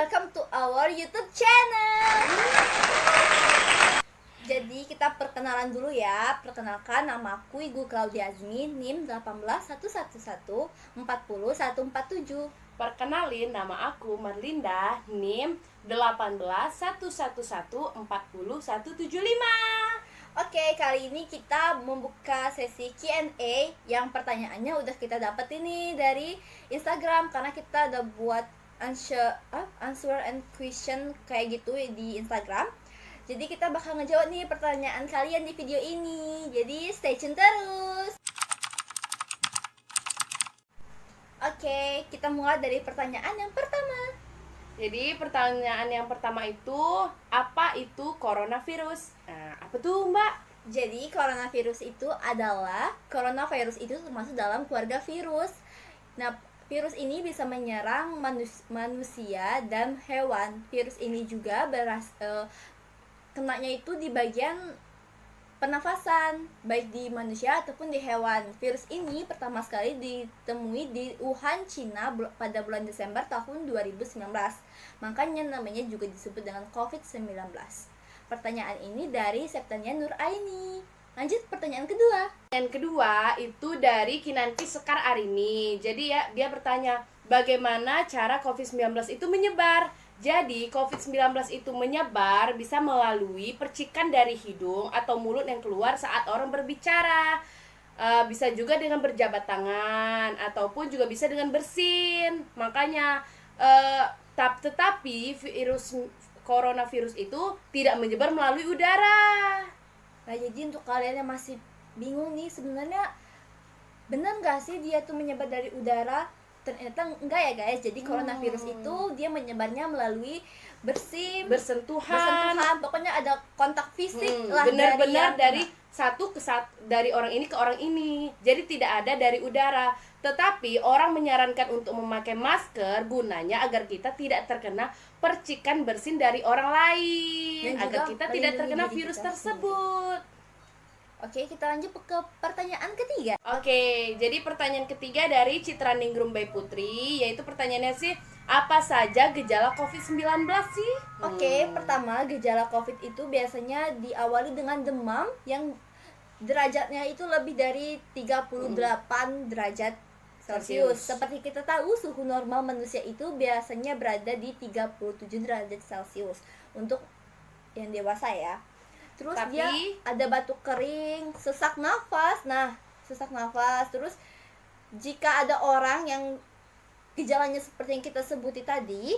Welcome to our YouTube channel. Jadi kita perkenalan dulu ya. Perkenalkan, nama aku Igu Claudia Azmi, NIM 18111400147. Perkenalin, nama aku Marlinda, NIM 18111400175. Oke, kali ini kita membuka sesi Q&A yang pertanyaannya udah kita dapat ini dari Instagram, karena kita udah buat answer and question kayak gitu di Instagram. Jadi kita bakal ngejawab nih pertanyaan kalian di video ini. Jadi stay tune terus. Oke, kita mulai dari pertanyaan yang pertama. Jadi pertanyaan yang pertama itu, apa itu coronavirus? Nah, apa tuh Mbak? Jadi coronavirus itu termasuk dalam keluarga virus. Nah, virus ini bisa menyerang manusia dan hewan. Virus ini juga kenanya itu di bagian pernafasan, baik di manusia ataupun di hewan. Virus ini pertama sekali ditemui di Wuhan, Cina pada bulan Desember tahun 2019. Makanya namanya juga disebut dengan COVID-19. Pertanyaan ini dari Septania Nuraini. Lanjut pertanyaan kedua. Yang kedua itu dari Kinanti Sekar Arini. Jadi ya, dia bertanya, bagaimana cara COVID-19 itu menyebar? Jadi, COVID-19 itu menyebar bisa melalui percikan dari hidung atau mulut yang keluar saat orang berbicara. Bisa juga dengan berjabat tangan, ataupun juga bisa dengan bersin. Makanya, tetapi coronavirus itu tidak menyebar melalui udara. Nah, jadi untuk kalian yang masih bingung nih, sebenarnya benar nggak sih dia tuh menyebar dari udara? Ternyata enggak ya guys. Jadi coronavirus itu dia menyebarnya melalui bersentuhan, pokoknya ada kontak fisik lah, benar-benar dari dari orang ini ke orang ini. Jadi tidak ada dari udara. Tetapi orang menyarankan untuk memakai masker gunanya agar kita tidak terkena percikan bersin dari orang lain, agar kita tidak terkena virus tersebut. Oke, kita lanjut ke pertanyaan ketiga. Oke, jadi pertanyaan ketiga dari Citra Ningrum Bay Putri, yaitu pertanyaannya sih, apa saja gejala COVID-19 sih? Oke, pertama, gejala COVID itu biasanya diawali dengan demam yang derajatnya itu lebih dari 38 derajat Celcius. Seperti kita tahu, suhu normal manusia itu biasanya berada di 37 derajat Celcius untuk yang dewasa ya. Terus dia ada batuk kering, sesak nafas. Nah, sesak nafas. Terus jika ada orang yang gejalanya seperti yang kita sebuti tadi,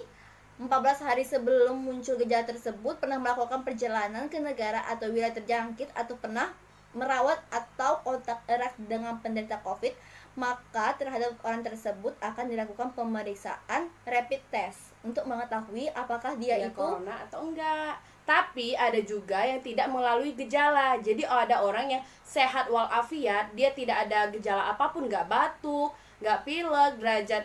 14 hari sebelum muncul gejala tersebut pernah melakukan perjalanan ke negara atau wilayah terjangkit atau pernah merawat atau kontak erat dengan penderita COVID, maka terhadap orang tersebut akan dilakukan pemeriksaan rapid test untuk mengetahui apakah dia itu corona atau enggak. Tapi ada juga yang tidak melalui gejala. Jadi ada orang yang sehat walafiat, dia tidak ada gejala apapun, nggak batuk, nggak pilek, derajat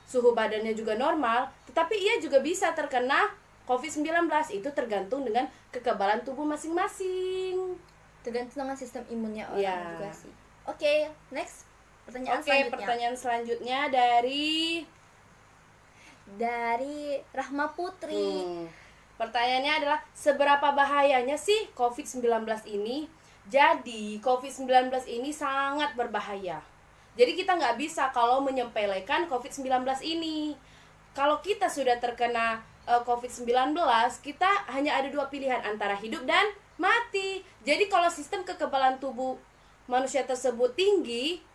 suhu badannya juga normal, tetapi ia juga bisa terkena COVID-19. Itu tergantung dengan kekebalan tubuh masing-masing. Tergantung dengan sistem imunnya orang juga sih. Oke, next. Pertanyaan selanjutnya dari Rahma Putri. Pertanyaannya adalah, seberapa bahayanya sih COVID-19 ini? Jadi, COVID-19 ini sangat berbahaya. Jadi kita nggak bisa kalau menyepelekan COVID-19 ini. Kalau kita sudah terkena COVID-19, kita hanya ada dua pilihan, antara hidup dan mati. Jadi kalau sistem kekebalan tubuh manusia tersebut tinggi,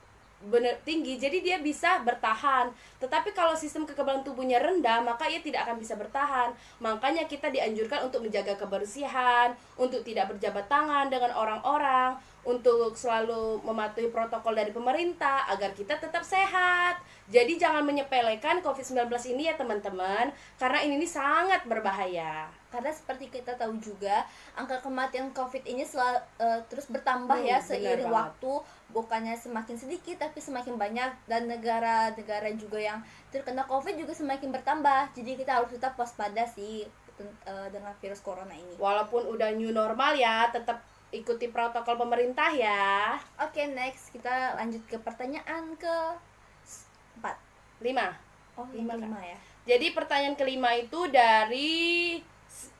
jadi dia bisa bertahan. Tetapi kalau sistem kekebalan tubuhnya rendah, maka ia tidak akan bisa bertahan. Makanya kita dianjurkan untuk menjaga kebersihan, untuk tidak berjabat tangan dengan orang-orang, untuk selalu mematuhi protokol dari pemerintah agar kita tetap sehat. Jadi jangan menyepelekan COVID-19 ini ya teman-teman, karena ini sangat berbahaya. Karena seperti kita tahu juga, angka kematian COVID ini terus bertambah ya seiring waktu. Bukannya semakin sedikit tapi semakin banyak, dan negara-negara juga yang terkena COVID juga semakin bertambah. Jadi kita harus tetap waspada sih dengan virus corona ini. Walaupun udah new normal ya, tetap ikuti protokol pemerintah ya. Oke, next kita lanjut ke pertanyaan ke 5. Oh, yang kelima ya. Jadi pertanyaan kelima itu dari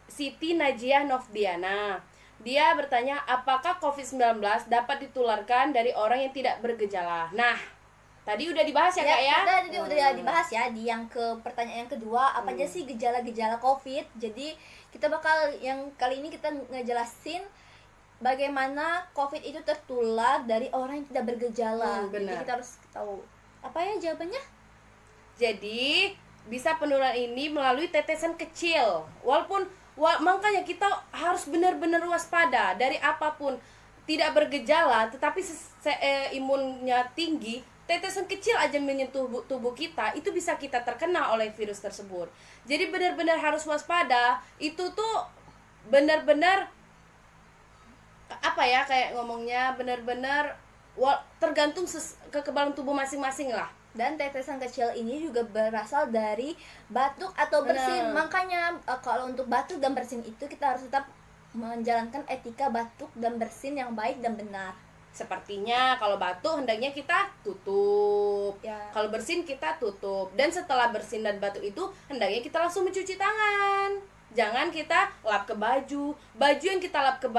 Siti Najiah Novdiana. Dia bertanya, apakah COVID-19 dapat ditularkan dari orang yang tidak bergejala? Nah, tadi udah dibahas ya, Kak ya? Tadi udah dibahas ya di yang pertanyaan yang kedua, apa aja sih gejala-gejala COVID. Jadi kita bakal yang kali ini kita ngejelasin bagaimana COVID itu tertular dari orang yang tidak bergejala. Jadi Benar. kita harus tahu apa ya jawabannya. Jadi bisa penularan ini melalui tetesan kecil. Makanya kita harus benar-benar waspada dari apapun. Tidak bergejala tetapi imunnya tinggi, tetesan kecil aja menyentuh tubuh kita, itu bisa kita terkena oleh virus tersebut. Jadi benar-benar harus waspada. Itu tuh benar-benar apa ya, kayak ngomongnya benar-benar tergantung kekebalan tubuh masing-masing lah. Dan tetesan kecil ini juga berasal dari batuk atau bersin. Makanya kalau untuk batuk dan bersin itu kita harus tetap menjalankan etika batuk dan bersin yang baik dan benar. Sepertinya kalau batuk hendaknya kita tutup, Ya. kalau bersin kita tutup. Dan setelah bersin dan batuk itu hendaknya kita langsung mencuci tangan. Jangan kita lap ke baju yang kita lap ke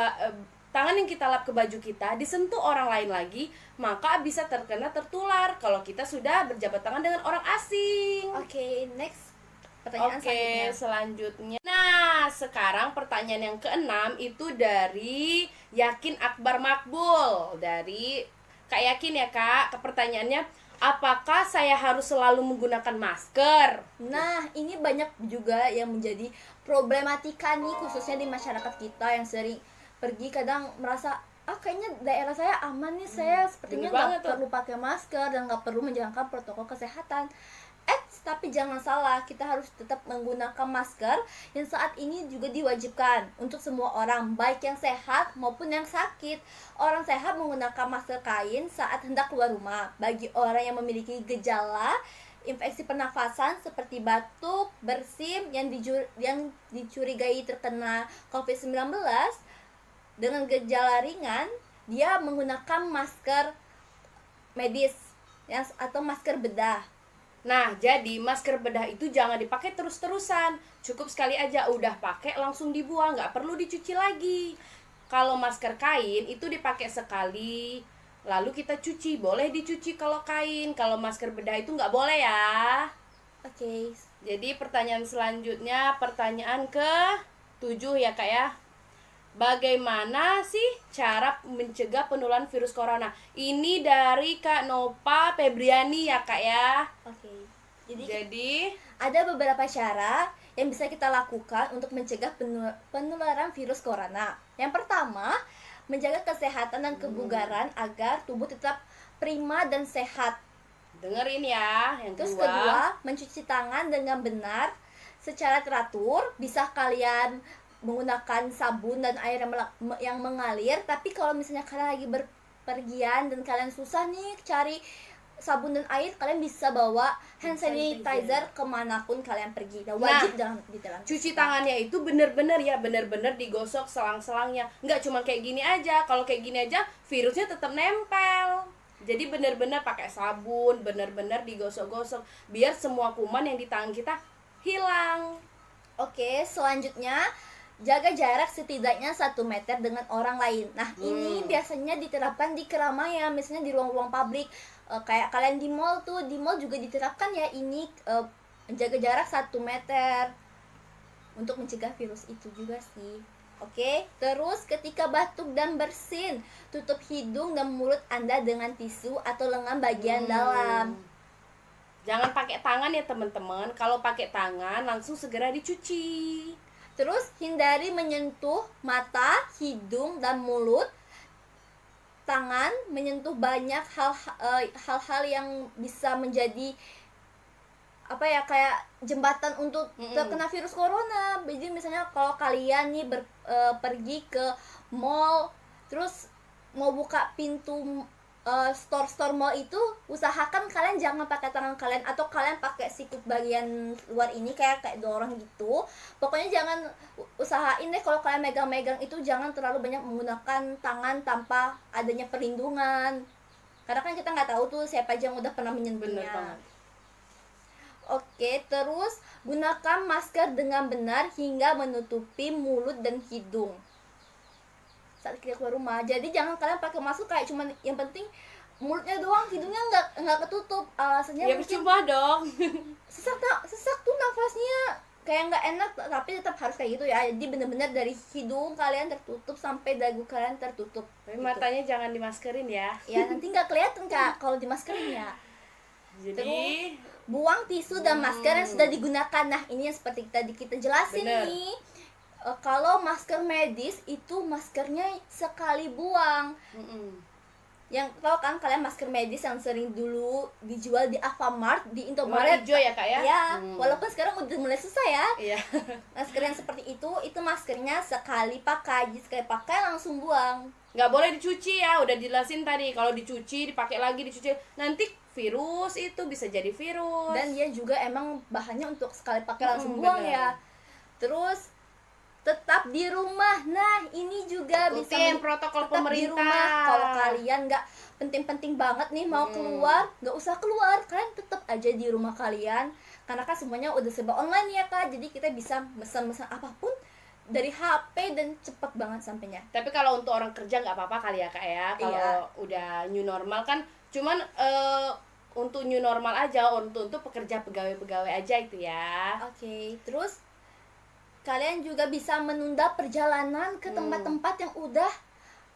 tangan yang kita lap ke baju kita disentuh orang lain lagi, maka bisa tertular kalau kita sudah berjabat tangan dengan orang asing. Oke, next pertanyaan selanjutnya. Nah, sekarang pertanyaan yang keenam itu dari Yakin Akbar Makbul. Dari Kak Yakin ya, Kak. Pertanyaannya, apakah saya harus selalu menggunakan masker? Nah, ini banyak juga yang menjadi problematika nih, khususnya di masyarakat kita yang sering pergi kadang merasa kayaknya daerah saya aman nih, saya sepertinya nggak perlu pakai masker dan nggak perlu menjalankan protokol kesehatan. Tapi jangan salah, kita harus tetap menggunakan masker yang saat ini juga diwajibkan untuk semua orang, baik yang sehat maupun yang sakit. Orang sehat menggunakan masker kain saat hendak keluar rumah. Bagi orang yang memiliki gejala infeksi pernafasan seperti batuk, bersin yang dicurigai terkena COVID-19 dengan gejala ringan, dia menggunakan masker medis atau masker bedah. Nah, jadi masker bedah itu jangan dipakai terus-terusan. Cukup sekali aja, udah pakai langsung dibuang, nggak perlu dicuci lagi. Kalau masker kain itu dipakai sekali, lalu kita cuci. Boleh dicuci kalau kain, kalau masker bedah itu nggak boleh ya. Oke. Jadi pertanyaan selanjutnya, pertanyaan ke-7 ya, Kak ya. Bagaimana sih cara mencegah penularan virus corona? Ini dari Kak Nova Febriani ya, Kak ya. Oke. Jadi ada beberapa cara yang bisa kita lakukan untuk mencegah penularan virus corona. Yang pertama, menjaga kesehatan dan kebugaran agar tubuh tetap prima dan sehat. Dengerin ya. Terus kedua, mencuci tangan dengan benar secara teratur. Bisa kalian menggunakan sabun dan air yang mengalir. Tapi kalau misalnya kalian lagi berpergian dan kalian susah nih cari sabun dan air, kalian bisa bawa hand sanitizer kemanapun kalian pergi. Dan wajib di dalam cuci tangannya itu bener-bener digosok selang-selangnya. Nggak cuma kayak gini aja. Kalau kayak gini aja virusnya tetap nempel. Jadi bener-bener pakai sabun, bener-bener digosok-gosok biar semua kuman yang di tangan kita hilang. Oke, selanjutnya jaga jarak setidaknya 1 meter dengan orang lain. Nah, ini biasanya diterapkan di keramaian, misalnya di ruang-ruang publik. Kayak kalian di mall tuh, di mall juga diterapkan ya ini jaga jarak 1 meter untuk mencegah virus itu juga sih. Oke, terus ketika batuk dan bersin, tutup hidung dan mulut Anda dengan tisu atau lengan bagian dalam. Jangan pakai tangan ya teman-teman. Kalau pakai tangan langsung segera dicuci. Terus hindari menyentuh mata, hidung, dan mulut. Tangan menyentuh banyak hal-hal yang bisa menjadi kayak jembatan untuk terkena virus corona. Jadi misalnya kalau kalian nih pergi ke mall, terus mau buka pintu store mall itu, usahakan kalian jangan pakai tangan kalian atau kalian pakai sikut bagian luar ini kayak dorong gitu. Pokoknya jangan, usahain deh kalau kalian megang-megang itu jangan terlalu banyak menggunakan tangan tanpa adanya perlindungan, karena kan kita nggak tahu tuh siapa aja yang udah pernah menyentuhnya. Bener banget. Oke, terus gunakan masker dengan benar hingga menutupi mulut dan hidung saat kita keluar rumah. Jadi jangan kalian pakai masker kayak cuman yang penting mulutnya doang, hidungnya nggak ketutup. Alasannya Ya mungkin percuma dong. sesak tuh nafasnya kayak nggak enak, tapi tetap harus kayak gitu ya. Jadi bener-bener dari hidung kalian tertutup sampai dagu kalian tertutup. Tapi Gitu. matanya jangan dimaskerin ya. Ya nanti nggak kelihatan Kak kalau dimaskerin ya. Jadi Buang tisu dan masker yang sudah digunakan. Nah, ini yang seperti tadi kita jelasin Bener. nih. Kalau masker medis itu maskernya sekali buang. Yang tahu kan kalian masker medis yang sering dulu dijual di Alfamart, di warna Indomaret. hijau ya kak ya? Ya, walaupun sekarang udah mulai susah ya. Iya. Masker yang seperti itu maskernya sekali pakai. Jadi sekali pakai langsung buang. Nggak boleh dicuci ya, udah jelasin tadi. Kalau dicuci, dipakai lagi, dicuci, nanti virus itu bisa jadi virus. Dan dia juga emang bahannya untuk sekali pakai langsung Mm, buang bener. ya. Terus tetap di rumah. Nah, ini juga bisa Ikutin protokol tetap di pemerintah. rumah. Kalau kalian nggak penting-penting banget nih mau keluar, nggak usah keluar. Kalian tetap aja di rumah kalian. Karena kan semuanya udah serba online ya Kak. Jadi kita bisa mesen-mesen apapun dari HP dan cepet banget sampainya. Tapi kalau untuk orang kerja nggak apa-apa kali ya kak ya. Kalau Iya. udah new normal kan, cuman untuk new normal aja, untuk pekerja pegawai-pegawai aja itu ya. Oke, terus kalian juga bisa menunda perjalanan ke tempat-tempat yang udah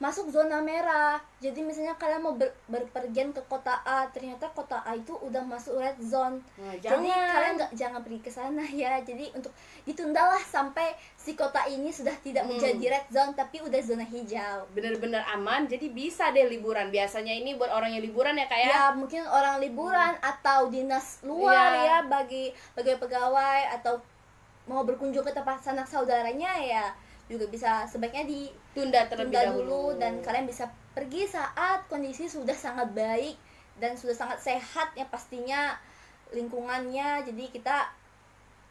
masuk zona merah. Jadi misalnya kalian mau berpergian ke kota A, ternyata kota A itu udah masuk red zone. Nah, Jadi kalian jangan pergi ke sana ya. Jadi untuk ditundalah sampai si kota ini sudah tidak menjadi red zone tapi udah zona hijau. bener-bener aman, jadi bisa deh liburan. Biasanya ini buat orang yang liburan ya kak ya. Ya mungkin orang liburan atau dinas luar Iya. ya bagi pegawai atau mau berkunjung ke tempat sanak saudaranya ya juga bisa sebaiknya Tunda terlebih ditunda dahulu. dulu dan kalian bisa pergi saat kondisi sudah sangat baik dan sudah sangat sehat ya pastinya lingkungannya. Jadi kita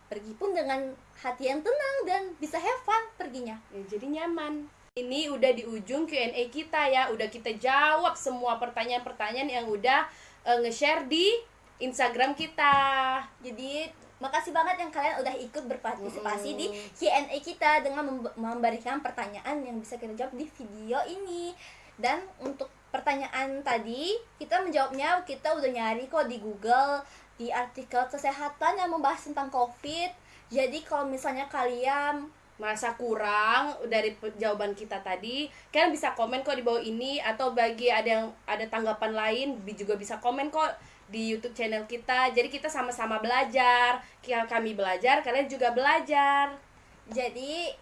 pergi pun dengan hati yang tenang dan bisa have fun perginya. Ya, jadi nyaman. Ini udah di ujung Q&A kita ya. Udah kita jawab semua pertanyaan-pertanyaan yang udah nge-share di Instagram kita. Jadi makasih banget yang kalian udah ikut berpartisipasi di Q&A kita dengan memberikan pertanyaan yang bisa kita jawab di video ini. Dan untuk pertanyaan tadi kita menjawabnya, kita udah nyari kok di Google, di artikel kesehatan yang membahas tentang COVID. Jadi kalau misalnya kalian Merasa kurang dari jawaban kita tadi, kalian bisa komen kok di bawah ini, atau bagi ada tanggapan lain juga bisa komen kok di YouTube channel kita. Jadi kita sama-sama belajar. Kami belajar, kalian juga belajar. Jadi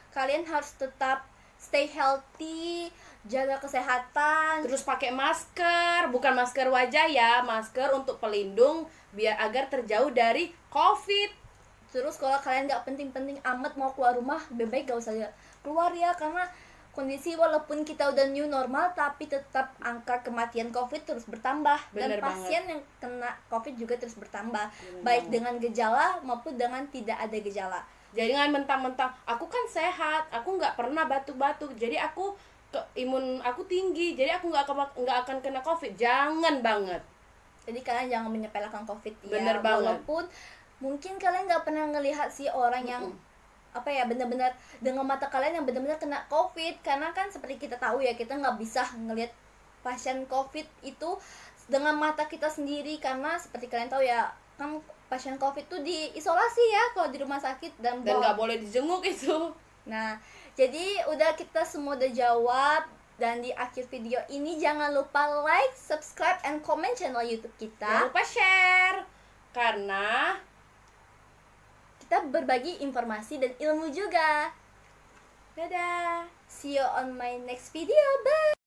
kalian harus tetap stay healthy, jaga kesehatan. Terus pakai masker, bukan masker wajah ya, masker untuk pelindung biar agar terjauh dari COVID. Terus kalau kalian nggak penting-penting amat mau keluar rumah, lebih baik gak usah keluar ya, karena kondisi walaupun kita udah new normal tapi tetap angka kematian COVID terus bertambah. Bener Dan pasien yang kena COVID juga terus bertambah, baik dengan gejala maupun dengan tidak ada gejala. Jadi jangan mentang-mentang aku kan sehat, aku nggak pernah batuk-batuk, jadi aku imun aku tinggi, jadi aku nggak akan kena COVID. Jangan banget. Jadi kalian jangan menyepelekan COVID ya. Bener banget. Walaupun mungkin kalian nggak pernah ngelihat sih orang yang apa ya benar-benar dengan mata kalian yang benar-benar kena COVID, karena kan seperti kita tahu ya, kita nggak bisa ngelihat pasien COVID itu dengan mata kita sendiri, karena seperti kalian tahu ya kan pasien COVID itu diisolasi ya kalau di rumah sakit dan nggak boleh dijenguk itu. Nah, jadi udah kita semua udah jawab. Dan di akhir video ini jangan lupa like, subscribe, and comment channel YouTube Jangan kita. lupa share, karena Kita berbagi informasi dan ilmu juga. dadah. See you on my next video. Bye.